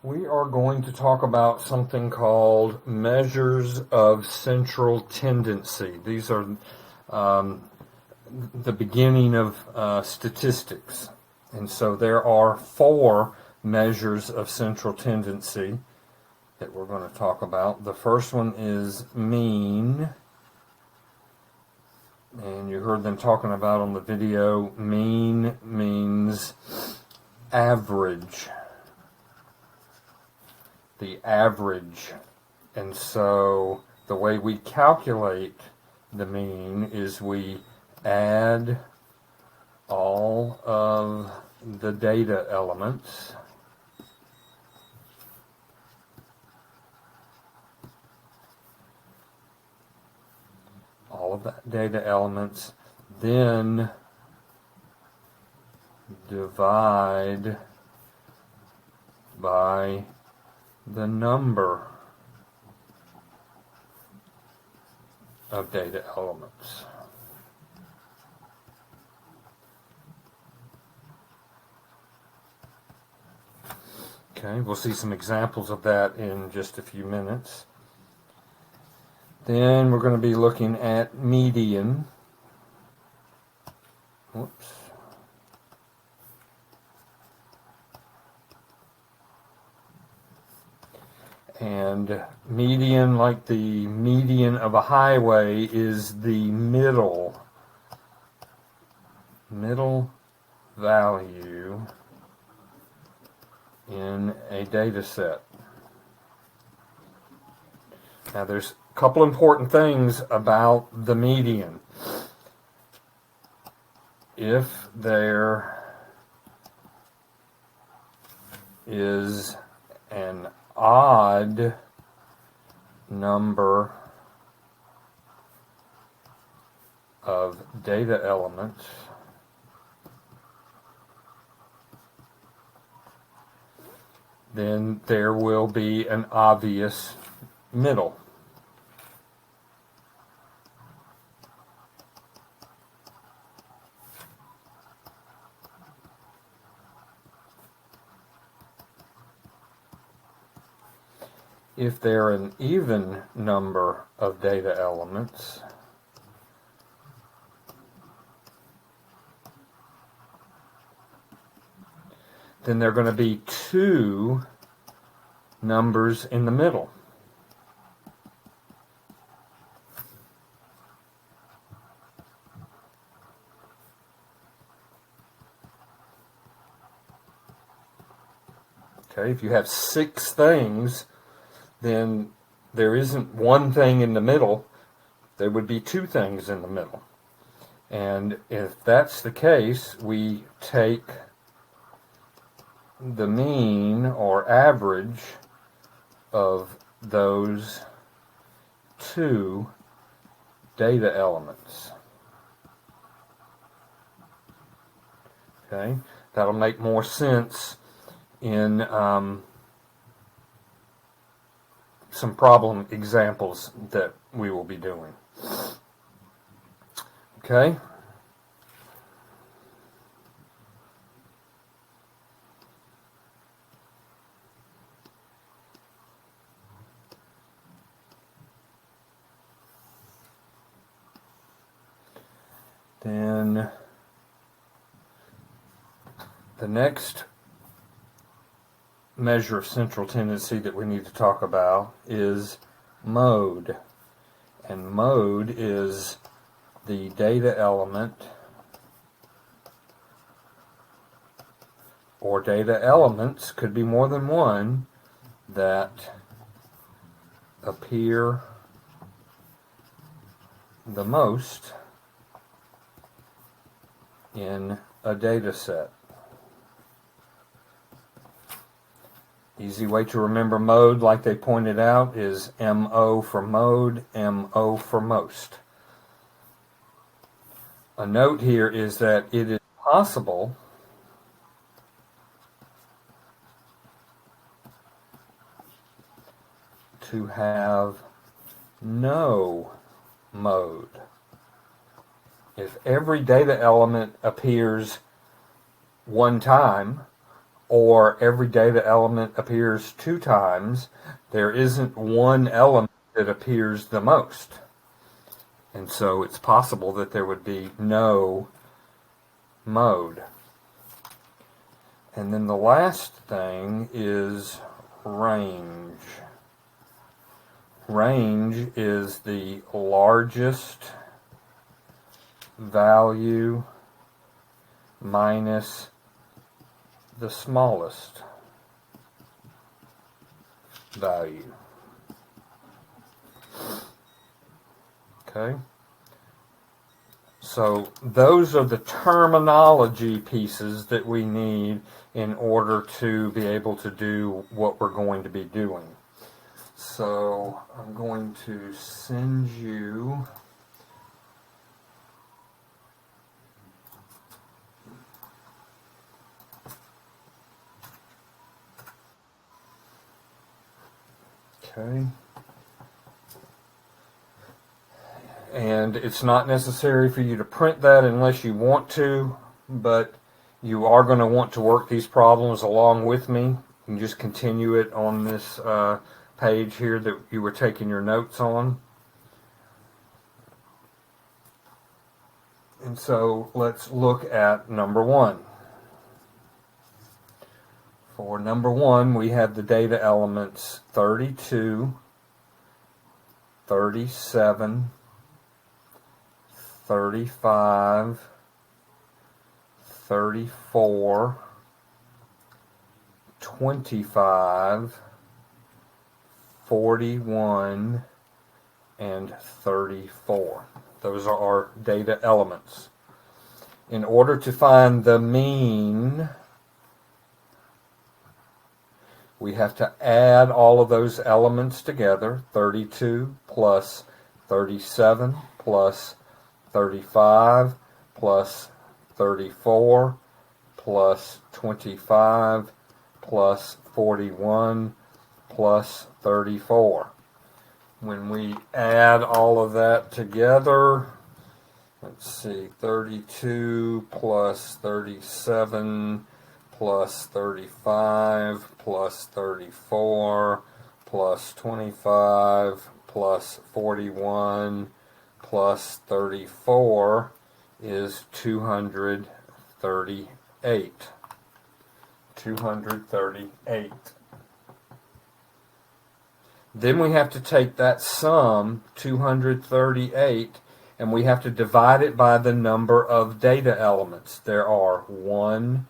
We are going to talk about something called measures of central tendency. These are the beginning of statistics. And so there are 4 measures of central tendency that we're going to talk about. The first one is mean. And you heard them talking about on the video, mean means average. The average. And so the way we calculate the mean is we add all of the data elements then divide by the number of data elements. Okay, we'll see some examples of that in just a few minutes. Then we're going to be looking at median. Whoops. And median, like the median of a highway, is the middle value in a data set. Now there's a couple important things about the median. If there is an odd number of data elements, then there will be an obvious middle. If there are an even number of data elements, then there are going to be 2 numbers in the middle. Okay, if you have 6 things, then there isn't one thing in the middle. There would be 2 things in the middle. And if that's the case, we take the mean or average of those 2 data elements. Okay, that'll make more sense in some problem examples that we will be doing. Okay? Then the next measure of central tendency that we need to talk about is mode. And mode is the data element or data elements, could be more than one, that appear the most in a data set. Easy way to remember mode, like they pointed out, is MO for mode, MO for most. A note here is that it is possible to have no mode. If every data element appears one time, or every data element appears 2 times, there isn't one element that appears the most. And so it's possible that there would be no mode. And then the last thing is range. Range is the largest value minus the smallest value. Okay? So those are the terminology pieces that we need in order to be able to do what we're going to be doing. So I'm going to send you okay. And it's not necessary for you to print that unless you want to, but you are going to want to work these problems along with me. You can just continue it on this page here that you were taking your notes on. And so let's look at number 1. For number 1, we have the data elements 32, 37, 35, 34, 25, 41, and 34. Those are our data elements. In order to find the mean, we have to add all of those elements together. 32 plus 37 plus 35 plus 34 plus 25 plus 41 plus 34. When we add all of that together, let's see, 32 plus 37 plus 35 plus 34 plus 25 plus 41 plus 34 is 238. 238. Then we have to take that sum, 238, and we have to divide it by the number of data elements. There are 1,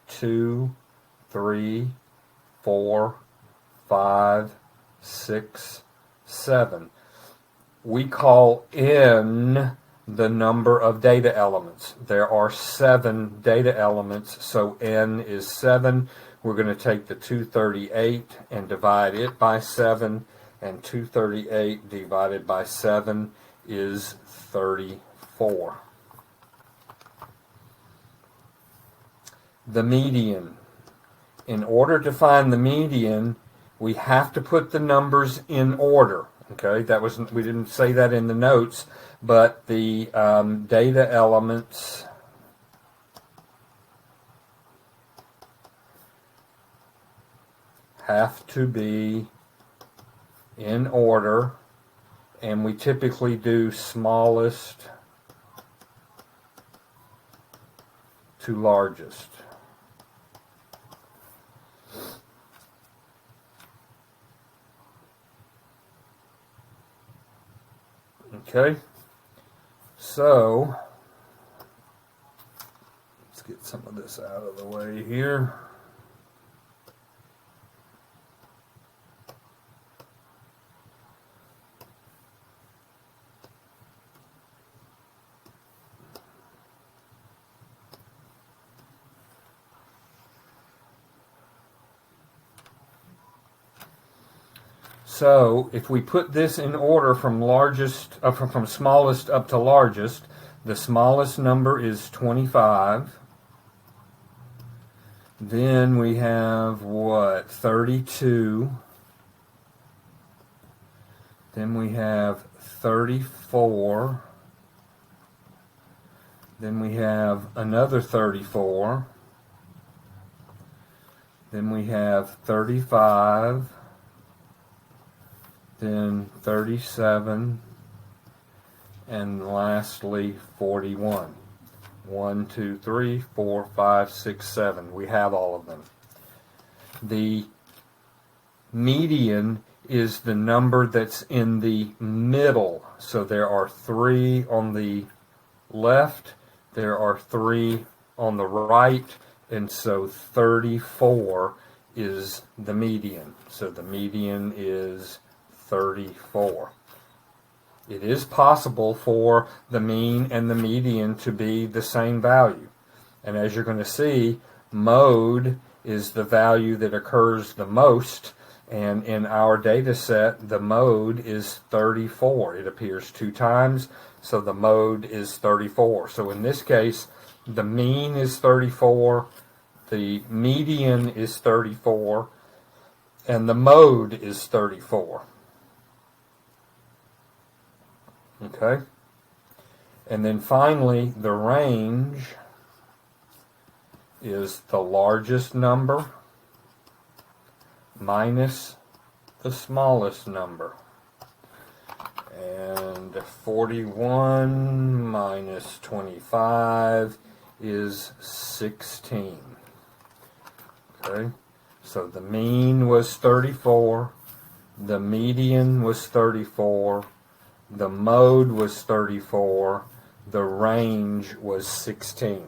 2, 3, 4, 5, 6, 7. We call n the number of data elements. There are 7 data elements, so n is 7. We're going to take the 238 and divide it by 7, and 238 divided by 7 is 34. The median. In order to find the median, we have to put the numbers in order. Okay, we didn't say that in the notes, but the data elements have to be in order, and we typically do smallest to largest. Okay, so let's get some of this out of the way here. So if we put this in order from from smallest up to largest, the smallest number is 25. Then we have what? 32. Then we have 34. Then we have another 34. then we have 35, then 37, and lastly 41. 1, 2, 3, 4, 5, 6, 7. We have all of them. The median is the number that's in the middle. So there are 3 on the left, there are 3 on the right, and so 34 is the median. So the median is 34. It is possible for the mean and the median to be the same value. And as you're going to see, mode is the value that occurs the most. And in our data set, the mode is 34. It appears 2 times, so the mode is 34. So in this case, the mean is 34, the median is 34, and the mode is 34. Okay? And then finally, the range is the largest number minus the smallest number. And 41 minus 25 is 16. Okay? So the mean was 34, the median was 34, the mode was 34, the range was 16.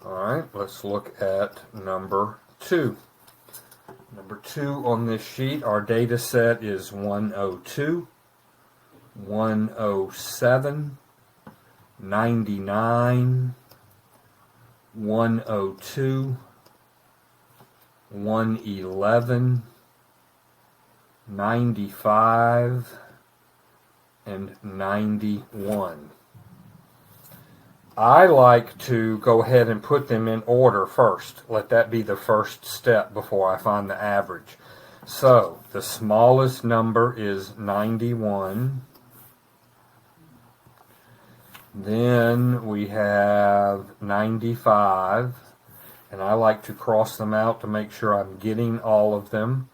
Alright, let's look at number 2. Number 2 on this sheet, our data set is 102, 107, 99, 102, 111, 95, and 91. I like to go ahead and put them in order first. Let that be the first step before I find the average. So, the smallest number is 91. Then we have 95. And I like to cross them out to make sure I'm getting all of them.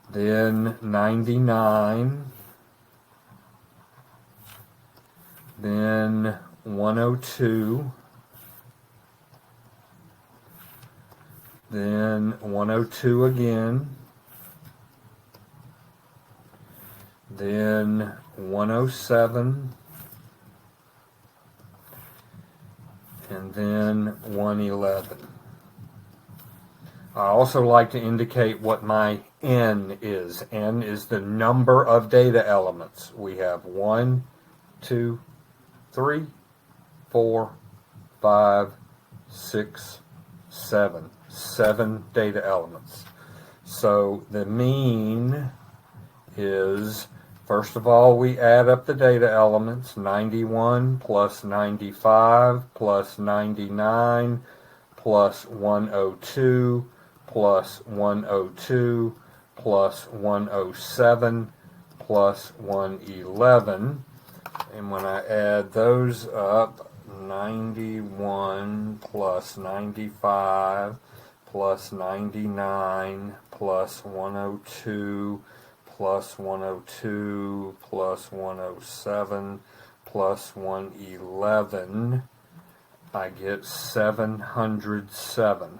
Then 99. Then 102, then 102 again, then 107, and then 111. I also like to indicate what my n is. N is the number of data elements. We have 1, 2, 3, 4, 5, 6, 7. 7 data elements. So the mean is, first of all, we add up the data elements. 91 plus 95 plus 99 plus 102 plus 102 plus 107 plus 111. And when I add those up, 91 plus 95 plus 99 plus 102 plus 102 plus 107 plus 111, I get 707.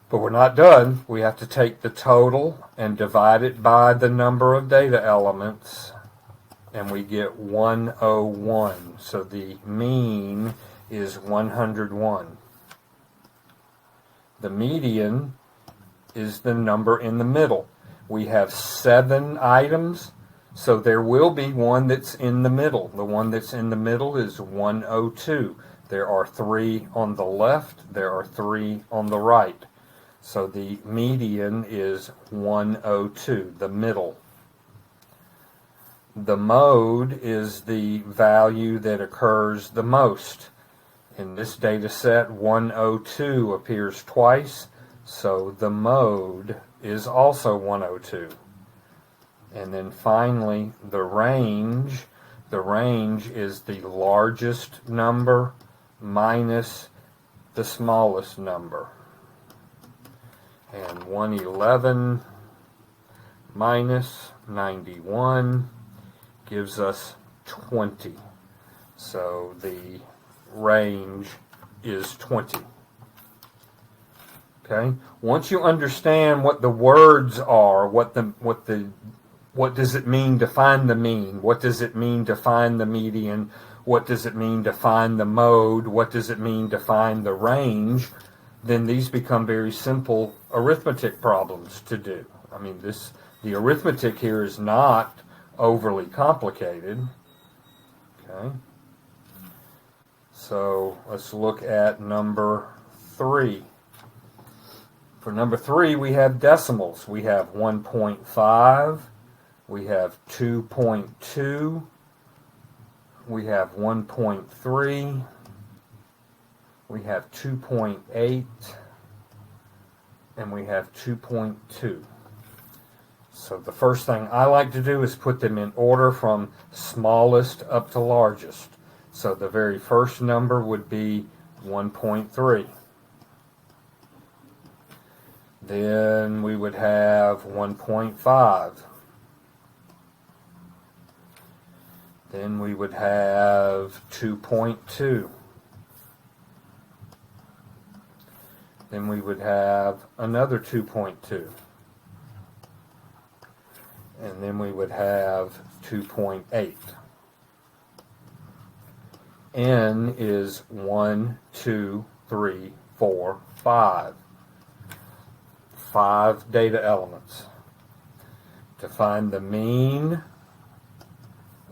But we're not done. We have to take the total and divide it by the number of data elements, and we get 101. So the mean is 101. The median is the number in the middle. We have 7 items, so there will be one that's in the middle. The one that's in the middle is 102. There are 3 on the left, there are 3 on the right. So the median is 102, the middle. The mode is the value that occurs the most. In this data set, 102 appears twice, so the mode is also 102. And then finally, the range. The range is the largest number minus the smallest number. And 111 minus 91 gives us 20. So the range is 20. Okay? Once you understand what the words are, what does it mean to find the mean? What does it mean to find the median? What does it mean to find the mode? What does it mean to find the range? Then these become very simple arithmetic problems to do. I mean, the arithmetic here is not overly complicated. Okay. So let's look at number 3. For number 3, we have decimals. We have 1.5. We have 2.2. We have 1.3. We have 2.8. And we have 2.2. So the first thing I like to do is put them in order from smallest up to largest. So the very first number would be 1.3. Then we would have 1.5. Then we would have 2.2. Then we would have another 2.2. And then we would have 2.8. N is 1, 2, 3, 4, 5. 5 data elements. To find the mean,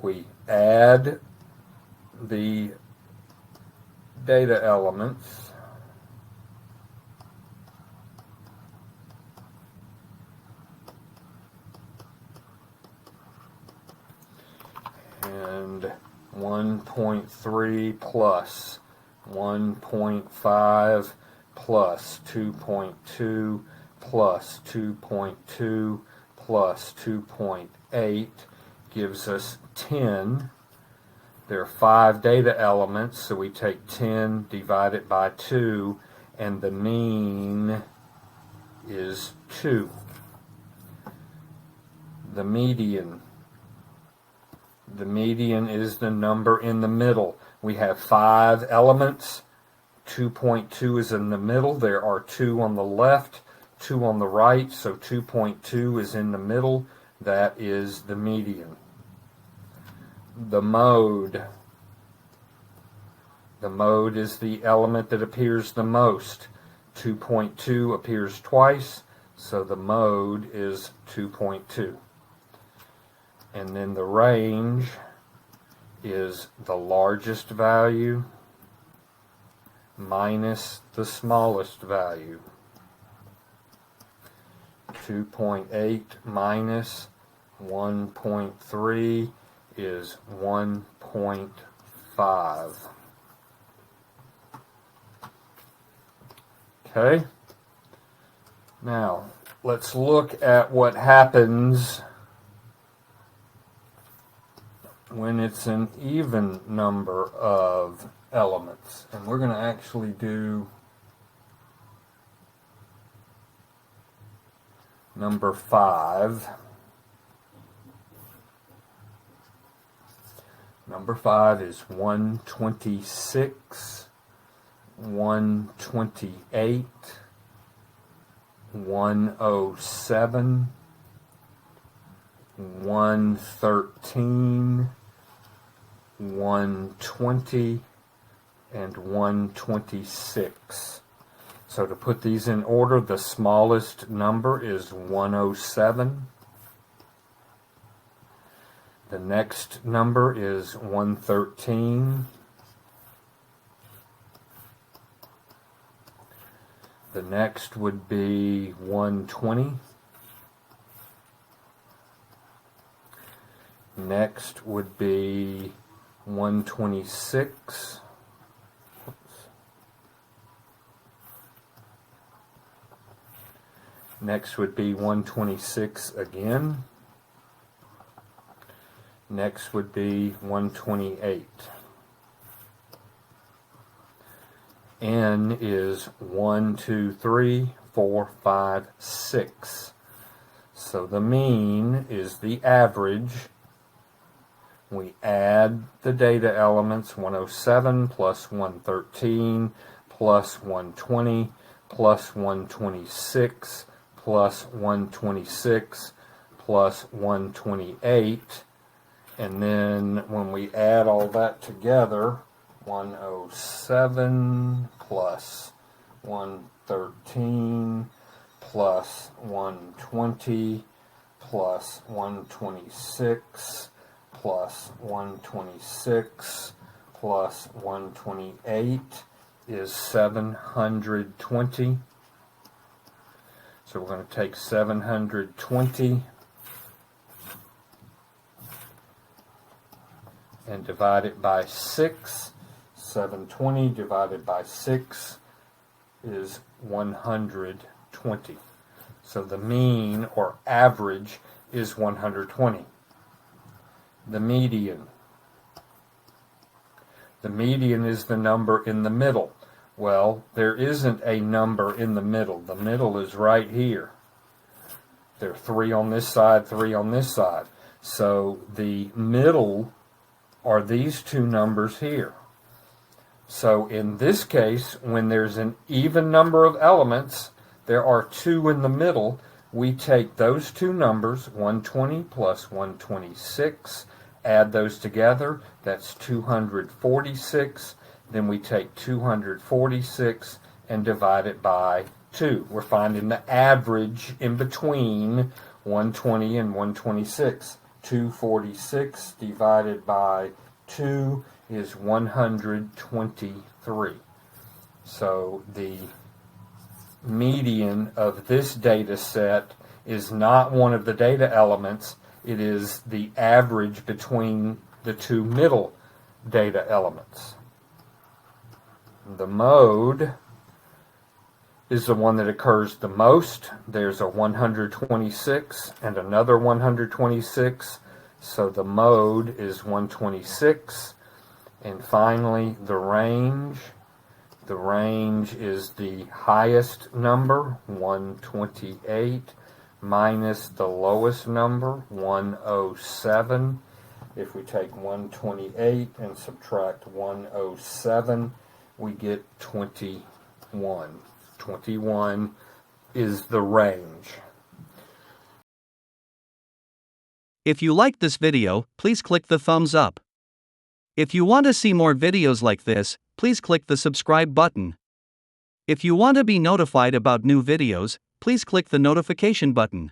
we add the data elements. And 1.3 plus 1.5 plus 2.2 plus 2.2 plus 2.8 gives us 10. There are 5 data elements, so we take 10, divide it by 2, and the mean is 2. The median. The median is the number in the middle. We have 5 elements. 2.2 is in the middle. There are 2 on the left, 2 on the right, so 2.2 is in the middle. That is the median. The mode. The mode is the element that appears the most. 2.2 appears twice, so the mode is 2.2. And then the range is the largest value minus the smallest value. 2.8 minus 1.3 is 1.5. Okay? Now, let's look at what happens when it's an even number of elements. And we're going to actually do number 5. Number 5 is 126, 128, 107, 113, 120, and 126. So to put these in order, the smallest number is 107. The next number is 113. The next would be 120. Next would be 126. Next would be 126 again. Next would be 128. N is 1, 2, 3, 4, 5, 6. So the mean is the average. We add the data elements, 107 plus 113 plus 120 plus 126 plus 126 plus 128. And then when we add all that together, 107 plus 113 plus 120 plus 126 plus 126 plus 128 is 720. So we're going to take 720 and divide it by 6. 720 divided by 6 is 120. So the mean or average is 120. The median. The median is the number in the middle. Well, there isn't a number in the middle. The middle is right here. There are 3 on this side, 3 on this side. So the middle are these two numbers here. So in this case, when there's an even number of elements, there are 2 in the middle. We take those two numbers, 120 plus 126, add those together, that's 246. Then we take 246 and divide it by 2. We're finding the average in between 120 and 126. 246 divided by 2 is 123. So the median of this data set is not one of the data elements. It is the average between the two middle data elements. The mode is the one that occurs the most. There's a 126 and another 126. So the mode is 126. And finally, the range. The range is the highest number, 128, minus the lowest number, 107. If we take 128 and subtract 107, we get 21. 21 is the range. If you liked this video, please click the thumbs up. If you want to see more videos like this, please click the subscribe button. If you want to be notified about new videos, please click the notification button.